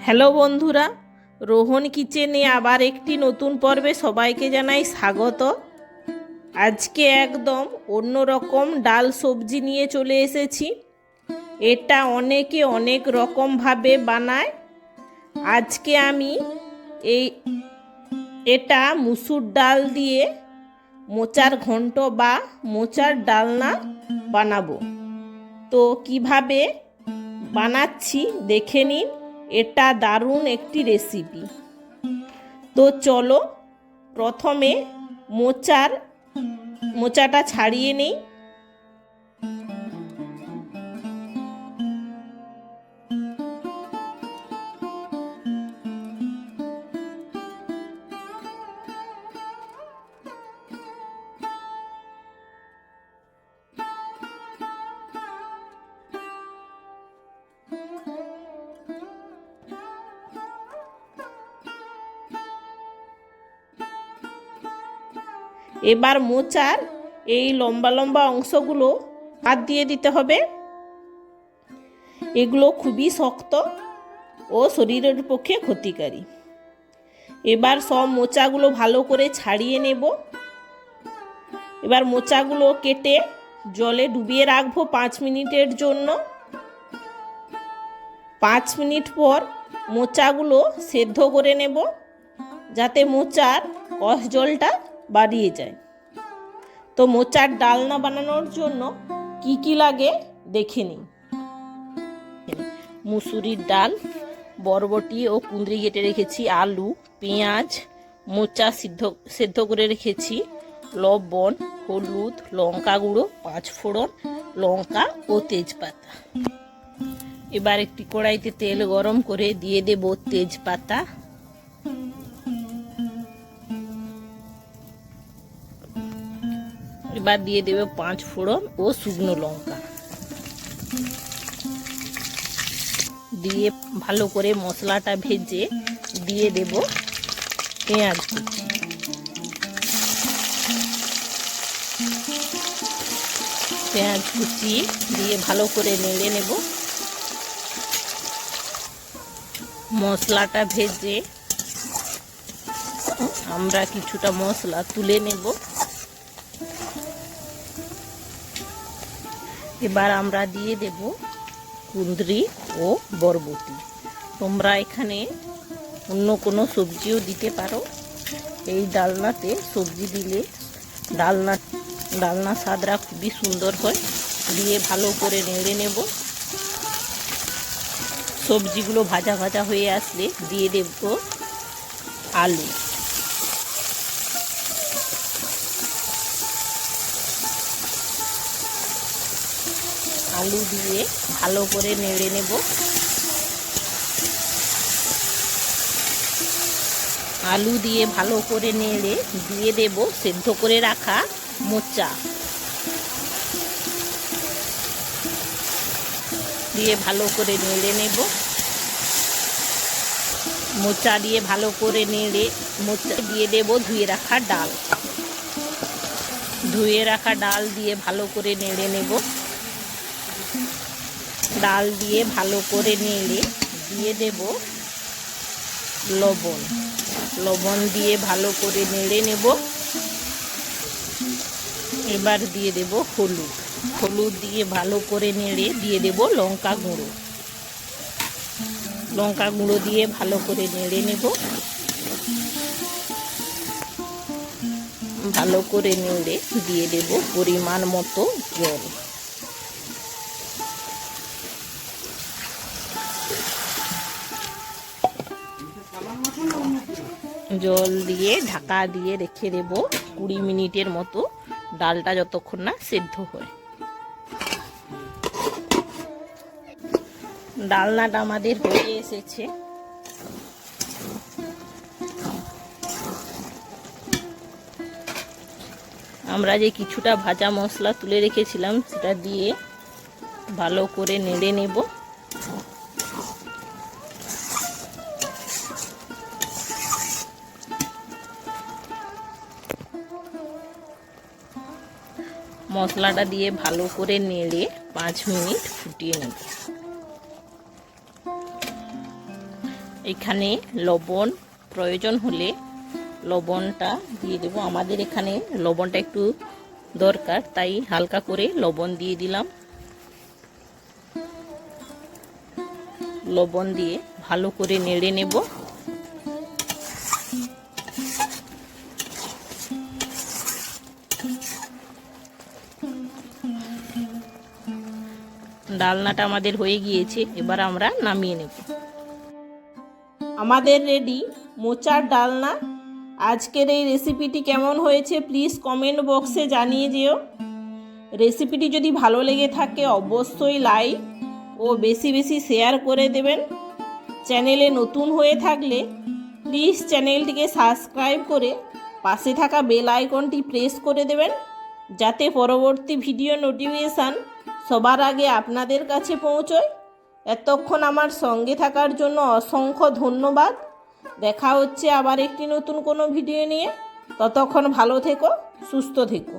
Hello বন্ধুরা, রোহন কিচেনে আবার একটি নতুন পর্বে সবাইকে জানাই স্বাগত। আজকে একদম অন্যরকম ডাল সবজি নিয়ে চলে এসেছি। এটা অনেকে অনেক রকমভাবে বানায়। আজকে আমি এটা মুসুর ডাল দিয়ে মোচার ঘন্ট বা মোচার ডালনা বানাবো। তো কিভাবে বানাচ্ছি দেখে নিন। এটা দারুণ একটি রেসিপি। তো চলো প্রথমে মোচাটা ছাড়িয়ে নেই। এবার মোচার এই লম্বা লম্বা অংশগুলো বাদ দিয়ে দিতে হবে। এগুলো খুবই শক্ত ও শরীরের পক্ষে ক্ষতিকারী। এবার সব মোচাগুলো ভালো করে ছাড়িয়ে নেব। এবার মোচাগুলো কেটে জলে ডুবিয়ে রাখবো 5 মিনিটের জন্য। 5 মিনিট পর মোচাগুলো সেদ্ধ করে নেব, যাতে মোচার কষ জলটা বাড়িয়ে যায়। তো মোচার ডালনা বানানোর জন্য কি কি লাগে দেখে নিন। মুসুরির ডাল, বরবটি ও কুঁদরি কেটে রেখেছি, আলু, পেঁয়াজ, মোচা সেদ্ধ করে রেখেছি, লবণ, হলুদ, লঙ্কা গুঁড়ো, 5 ফোড়ন, লঙ্কা ও তেজপাতা। এবার একটি কড়াইতে তেল গরম করে দিয়ে দেব তেজপাতা, এবার দিয়ে দেবে 5 ফোড়ন ও শুকনো লঙ্কা। দিয়ে ভালো করে মশলাটা ভেজে দিয়ে দেব পেঁয়াজ কুচি। পেঁয়াজ কুচি দিয়ে ভালো করে নেড়ে নেব। মশলাটা ভেজে আমরা কিছুটা মশলা তুলে নেব। এবার আমরা দিয়ে দেব কুঁদরি ও বরবটি। তোমরা এখানে অন্য কোনো সবজিও দিতে পারো। এই ডালনাতে সবজি দিলে ডালনা স্বাদটা খুবই সুন্দর হয়। দিয়ে ভালো করে নেড়ে নেব। সবজিগুলো ভাজা ভাজা হয়ে আসলে দিয়ে দেব আলু। আলু দিয়ে ভালো করে নেড়ে নেব। আলু দিয়ে ভালো করে নেড়ে দিয়ে দেব সেদ্ধ করে রাখা মোচা। দিয়ে ভালো করে নেড়ে নেব। মোচা দিয়ে ভালো করে নেড়ে মোচা দিয়ে দেব ধুয়ে রাখা ডাল। ধুয়ে রাখা ডাল দিয়ে ভালো করে নেড়ে নেব। ডাল দিয়ে ভালো করে নেড়ে দিয়ে দেব লবণ। লবণ দিয়ে ভালো করে নেড়ে নেব। এবার দিয়ে দেব হলুদ। হলুদ দিয়ে ভালো করে নেড়ে দিয়ে দেব লঙ্কা গুঁড়ো। লঙ্কা গুঁড়ো দিয়ে ভালো করে নেড়ে নেব। ভালো করে নেড়ে দিয়ে দেব পরিমাণ মতো জল। জল দিয়ে ঢাকা দিয়ে রেখে দেব 20 মিনিটের মতো, ডালটা যতক্ষণ না সেদ্ধ হয়। ডালনাটা আমাদের হয়ে এসেছে। আমরা যে কিছুটা ভাজা মশলা তুলে রেখেছিলাম সেটা দিয়ে ভালো করে নেড়ে নেব। মশলাটা দিয়ে ভালো করে নেড়ে 5 মিনিট ফুটিয়ে নেব। এখানে লবণ প্রয়োজন হলে লবণটা দিয়ে দেব। আমাদের এখানে লবণটা একটু দরকার, তাই হালকা করে লবণ দিয়ে দিলাম। লবণ দিয়ে ভালো করে নেড়ে নেব। ডালনাটা আমাদের হয়ে গিয়েছে, এবার আমরা নামিয়ে নেব। আমাদের রেডি মোচার ডালনা। আজকের এই রেসিপিটি কেমন হয়েছে প্লিজ কমেন্ট বক্সে জানিয়ে যেও। রেসিপিটি যদি ভালো লেগে থাকে অবশ্যই লাইক ও বেশি বেশি শেয়ার করে দেবেন। চ্যানেলে নতুন হয়ে থাকলে প্লিজ চ্যানেলটিকে সাবস্ক্রাইব করে পাশে থাকা বেল আইকনটি প্রেস করে দেবেন, যাতে পরবর্তী ভিডিও নোটিফিকেশান সবার আগে আপনাদের কাছে পৌঁছয়। এতক্ষণ আমার সঙ্গে থাকার জন্য অসংখ্য ধন্যবাদ। দেখা হচ্ছে আবার একটি নতুন কোনো ভিডিও নিয়ে। ততক্ষণ ভালো থেকো, সুস্থ থেকো।